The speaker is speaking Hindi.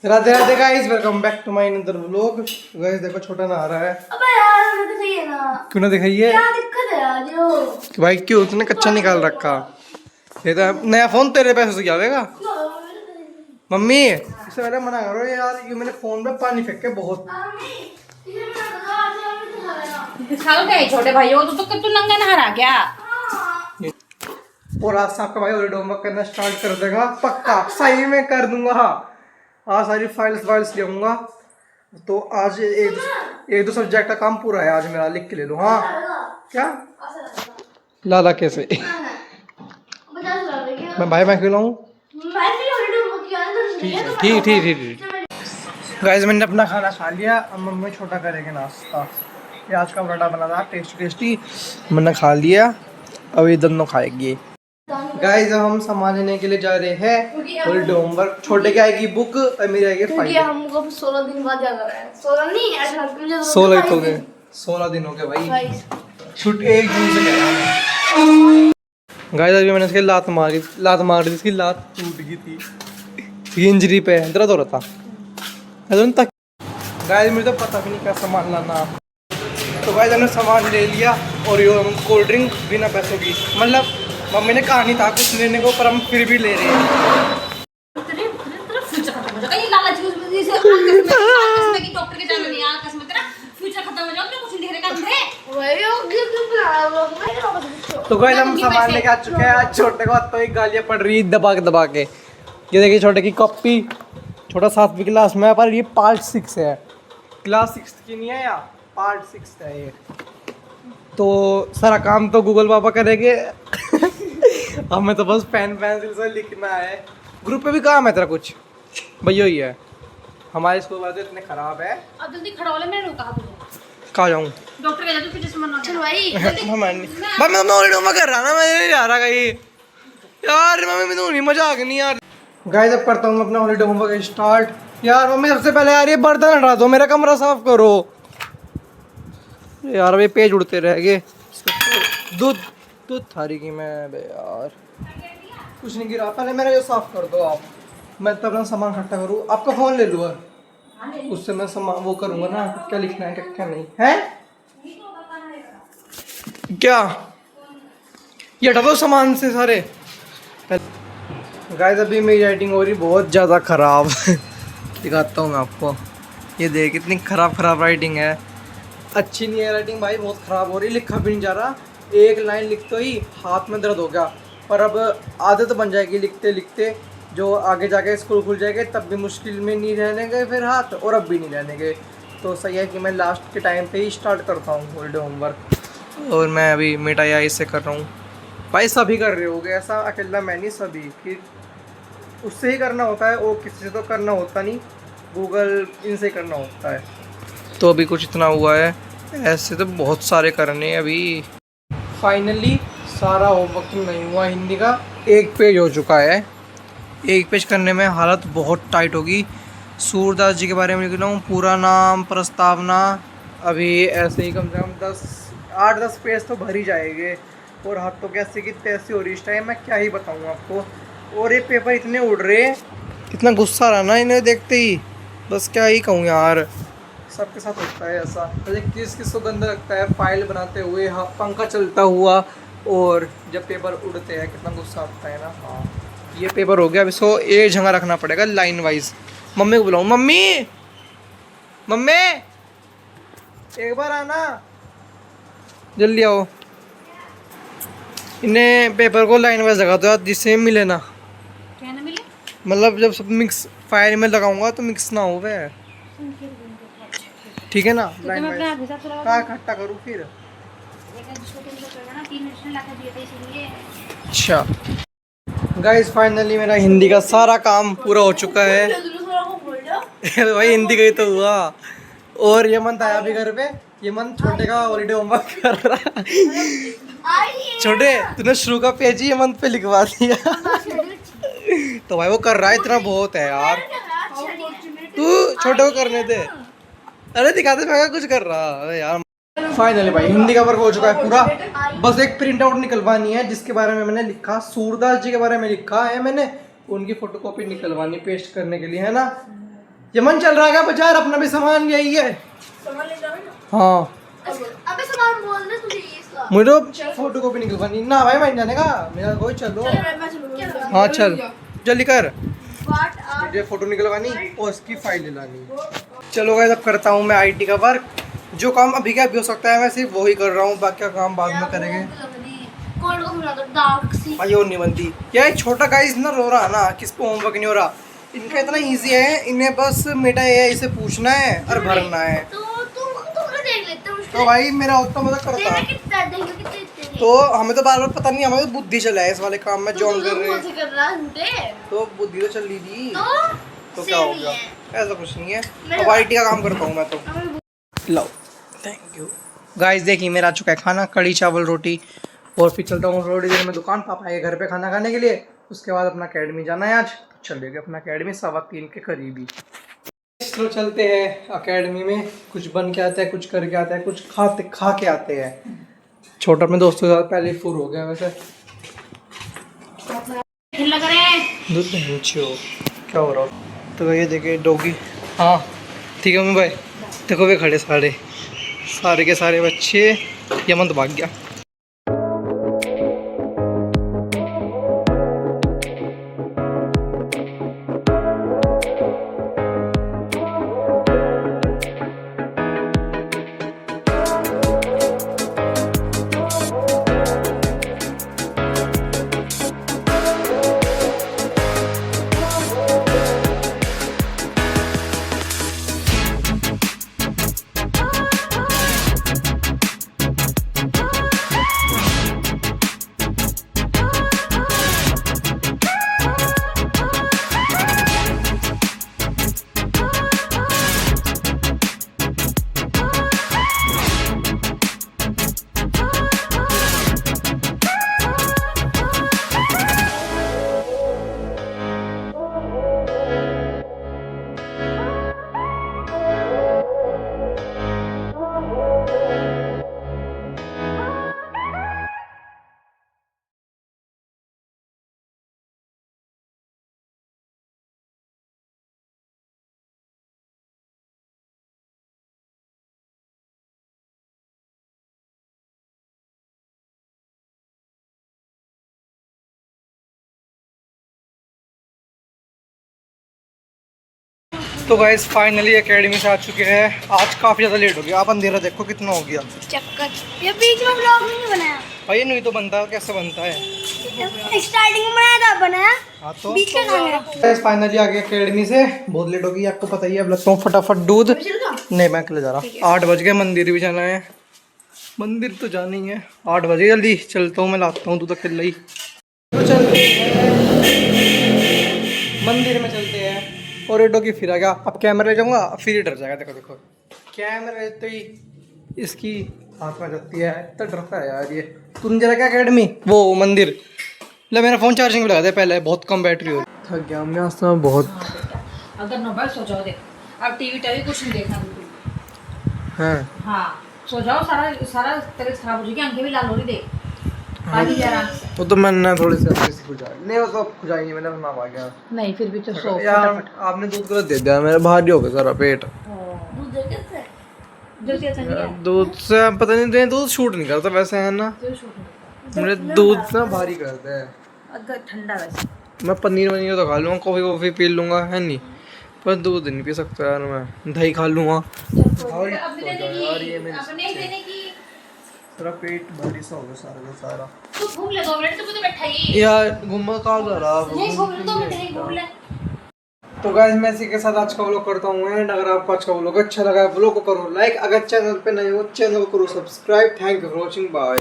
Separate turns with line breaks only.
Radhe Radhe guys, welcome back to my another vlog. Guys देखो छोटा नहा रहा है।
अबे यार हमें दिखाइए ना।
क्यों ना दिखाइए?
क्या दिक्कत है यार यो?
भाई क्यों तूने कच्चा निकाल रखा? ये तो नया फोन तेरे पैसे से क्या आवेगा? मम्मी इससे पहले मना करो यार, ये मैंने फोन पे पानी फेंक के बहुत।
दिखाओ क्या छोटे भाइयों तो तू नंगा नहा रहा क्या?
और आज से आपका भाई ऑलरेडी होमवर्क करना स्टार्ट कर देगा, पक्का सही में कर दूंगा। आज सारी फाइल्स ले आऊंगा। तो आज एक दो सब्जेक्ट का काम पूरा है आज मेरा, लिख के ले लो। हाँ क्या लाला कैसे मैं भाई मैं खिलाऊं? ठीक ठीक ठीक। गाइस मैंने अपना खाना खा लिया, अब मम्मी छोटा करेंगे नाश्ता। ये आज का पराठा बना था टेस्टी, मैंने खा लिया। अब ये दोनों खाएगी। गाइस अब हम सामान लेने के लिए जा रहे हैं और होमवर्क। छोटे की आएगी बुक और मेरी आएगी फाइल।
हमको 16 दिन बाद जाना है। 16 नहीं
16 तो गए, 16 दिन हो गए भाई। छुट एक जून से गया। गाइस अभी मैंने इसकी लात मारी थी, इसकी लात टूट गई थी, इंजरी पे दर्द हो रहा था। गाइस मुझे तो पता भी नहीं क्या सामान लाना। तो गाइस हमने सामान ले लिया और ये कोल्ड ड्रिंक बिना पैसों की, मतलब मम्मी ने कहा नहीं था कुछ लेने को, पर हम फिर भी ले रहे हैं। तो गाइस हम सामान लेके आ चुके हैं। आज छोटे को तो एक गालियाँ पड़ रही दबा के। ये देखिए छोटे की कॉपी, छोटा 7वीं क्लास में है पर ये पार्ट 6 है, क्लास 6 की नहीं है या पार्ट 6 है ये। तो सारा काम तो गूगल पापा करेंगे। हमें तो बस पेन पेंसिल से लिखना है। ग्रुप पे भी काम है तेरा कुछ भैया ही है। हमारे स्कूल वाले इतने खराब है।
अब जल्दी खड़ा हो ले, मैंने रोका तुझे।
कहाँ जाऊँ?
डॉक्टर कह तुझे चश्मा ना
चल भाई
भाई मैं ऑलरेडी होमवर्क कर रहा ना, मैं नहीं जा रहा कहीं यार। मम्मी मैं तो नहीं, मजाक नहीं यार। गाइस अब करता हूँ अपना हॉलीडे होमवर्क स्टार्ट। यार मम्मी सबसे पहले यार ये बर्तन हटा दो, मेरा कमरा साफ करो यार। ये पेज उड़ते रह गए। दूध थारी की मैं यार कुछ नहीं गिरा। पहले मेरा ये साफ कर दो आप, मैं तब अपना सामान इकट्ठा करूँ। आपका फ़ोन ले लूँ, उससे मैं सामान वो करूँगा ना, क्या लिखना है क्या नहीं है। क्या ये हटा दो सामान से सारे। गाइस अभी मेरी राइटिंग हो रही बहुत ज़्यादा ख़राब। दिखाता हूँ मैं आपको, ये देख कितनी ख़राब राइटिंग है। अच्छी नहीं है राइटिंग भाई, बहुत ख़राब हो रही, लिखा भी नहीं जा रहा। एक लाइन लिखते ही हाथ में दर्द हो गया। पर अब आदत बन जाएगी लिखते लिखते, जो आगे जाके स्कूल खुल जाएगा तब भी मुश्किल में नहीं रहने गए फिर हाथ, और अब भी नहीं रहने गए। तो सही है कि मैं लास्ट के टाइम पे ही स्टार्ट करता हूँ हॉलीडे होमवर्क। और मैं अभी मिटाया इससे कर रहा हूँ। भाई सभी कर रहे होगे ऐसा, अकेला मैं नहीं, सभी कि उससे ही करना होता है, और किसी से तो करना होता नहीं, गूगल इनसे करना होता है। तो अभी कुछ इतना हुआ है, ऐसे तो बहुत सारे करने हैं अभी। फाइनली सारा होमवर्क तो नहीं हुआ, हिंदी का एक पेज हो चुका है। एक पेज करने में हालत बहुत टाइट होगी। सूरदास जी के बारे में लिख रहा हूँ, पूरा नाम, प्रस्तावना। अभी ऐसे ही कम से कम 8-10 पेज तो भर ही जाएंगे। और हाथों के ऐसे की तैसे हो रही इस टाइम, मैं क्या ही बताऊँ आपको। और ये पेपर इतने उड़ रहे, इतना गुस्सा रहा ना इन्हें देखते ही, बस क्या ही कहूँ यार। सबके साथ होता है ऐसा, किस को गंदा लगता है फाइल बनाते हुए, हाँ पंखा चलता हुआ, और जब पेपर उड़ते हैं कितना गुस्सा आता है ना। हाँ ये पेपर हो गया, अब इसको एक जगह रखना पड़ेगा लाइन वाइज। मम्मी को बुलाऊँ, मम्मी एक बार आना, जल्दी आओ। इन्हें पेपर को लाइन वाइज लगा दो यार, जिससे मिले ना।
क्या ना मिले?
मतलब जब सब मिक्स फाइल में लगाऊंगा तो मिक्स ना हो वे, ठीक है ना। लाइन वाइज कहाँ इकट्ठा करूँ फिर। अच्छा गाइस फाइनली मेरा हिंदी का सारा काम पूरा हो चुका है। भाई हिंदी का ही तो हुआ। और ये मंथ आया भी घर पे, ये मंथ छोटे का हॉलीडे होमवर्क कर रहा। छोटे तूने शुरू का पेज ही ये मंथ पे लिखवा दिया। तो भाई वो कर रहा है, इतना बहुत है यार। तू छोटे को करने दे, अरे दिखाते मैं कुछ कर रहा। अरे यार फाइनली भाई हिंदी का वर्क हो चुका है पूरा। बस एक प्रिंट आउट निकलवानी है, जिसके बारे में मैंने लिखा, सूरदास जी के बारे में लिखा है मैंने, उनकी फोटोकॉपी निकलवानी पेस्ट करने के लिए, है ना। यमन चल रहा है क्या बाजार? अपना भी सामान यही है।
सामान ले जाओ ना।
हाँ
अबे सामान बोल दे तुझे इसका।
मुझे तो फोटो कॉपी निकलवानी ना भाई, मैं जाने का मेरा कोई चलो।
मैं चलूंगा।
हाँ चल जल्दी कर,
व्हाट आर
मुझे फोटो निकलवानी और उसकी फाइल लानी। चलो गाइस अब करता हूँ मैं आईटी का वर्क। जो काम अभी का भी हो सकता है मैं सिर्फ वही कर रहा हूँ, बाकी का काम बाद में करेंगे।
कोल्ड कॉफी बना दो डार्क सी।
भाई और नहीं बनती क्या? ये छोटा गाइस ना रो रहा ना, किसको होमवर्क नहीं हो रहा। इनका इतना इजी है, इन्हें बस मेटा ये है, इसे पूछना है और भरना है।
तो तुम देख लेते हो
तो भाई मेरा उतना मदद करता
तेरा कितना देख लो कितने
तो हमें तो बार बार पता नहीं, हमें तो बुद्धि चला है इस वाले काम में जॉइन कर रहे हैं।
कर रहा है
तो बुद्धि तो चल रही थी तो क्या
same
हो
ही
गया?
है।
ऐसा कुछ नहीं है। अब आईटी का काम करता हूँ मैं तो। लो थैंक यू गाइस। देखिए मेरा आ चुका है खाना, कड़ी चावल रोटी। और फिर चलता हूँ थोड़ी देर में दुकान, पापा आए घर पे खाना खाने के लिए। उसके बाद अपना अकेडमी जाना है आज, चलेगा अपना अकेडमी 3:15 के करीबी। चलो चलते हैं अकेडमी में, कुछ बन के आते हैं, कुछ करके आते हैं, कुछ खा के आते हैं। छोटा अपने दोस्तों के साथ पहले ही फुर हो गया वैसे।
लग रहे हैं
दूध नीचे हो क्या हो रहा? तो ये देखिए डॉगी। हाँ ठीक है मम्मी भाई, देखो वे खड़े सारे के सारे बच्चे। यमन तो भाग गया। तो गाइस फाइनली एकेडमी से आ चुके हैं। आज काफ़ी ज़्यादा लेट हो गया। आप अंधेरा देखो कितना हो गया।
चक्कर ये बीच में ब्लॉग नहीं बनाया।
भाई नहीं तो बनता है, कैसे बनता है?
स्टार्टिंग में बनाया था, बनाया
हाँ तो
बीच में खाना।
गाइस फाइनली आ गए एकेडमी से। बहुत लेट हो गई आपको पता ही है। अब लगता हूँ फटाफट दूध। नहीं मैं अकेले जा रहा। 8 बज गए, मंदिर भी जाना है। मंदिर तो जाना ही है। 8 बजे जल्दी चलता हूँ, मैं लाता हूँ दूध अकेले ही। तो चलते हैं मंदिर में, चलते हैं। और ये डॉगी फिर आ गया। अब कैमरा ले जाऊंगा फिर ही डर जाएगा। देखो देखो कैमरा लेते ही इसकी हाथ में जाती है। इतना डरता है यार ये। तुम जरा क्या अकेडमी वो मंदिर ले, मेरा फ़ोन चार्जिंग में लगा दे पहले, बहुत कम बैटरी हो। थक गया मैं आज तो बहुत।
अगर मोबाइल सो जाओ देख, अब टीवी कुछ नहीं देखना बिल्कुल।
हाँ
हाँ सो जाओ, सारा तबीयत खराब हो जाएगी, आंखें भी लाल हो रही देख। आगे जा रहा
वो तो मैंने थोड़ी सी खुजा नहीं, वो तो खुजाई नहीं मैंने, ना आ गया।
नहीं फिर भी तो सो
यार आपने दूध गलत दे दिया, मेरा भारी हो गया सारा पेट।
दूध दे कैसे?
दूध से पता नहीं, दूध शूट नहीं करता वैसे है ना। मेरे दूध ना भारी करता है।
अगर ठंडा वैसे
मैं पनीर वनीर तो खा लूँगा, कॉफ़ी वॉफ़ी पी लूँगा है नहीं, पर दूध नहीं पी सकता यार मैं। दही खा लूँगा। तेरा पेट भारी सा होगा सारा का सारा।
तू घूम ले 2 मिनट, तू तो बैठा ही
यार घूमा कहाँ जा रहा है?
नहीं घूम ले 2 मिनट, नहीं घूम ले।
तो गाइस मैं इसी के साथ आज का व्लॉग करता हूँ एंड। अगर आपको आज का व्लॉग अच्छा लगा है व्लॉग को करो लाइक, अगर चैनल पे नए हो चैनल को करो subscribe. Thank you for watching, bye.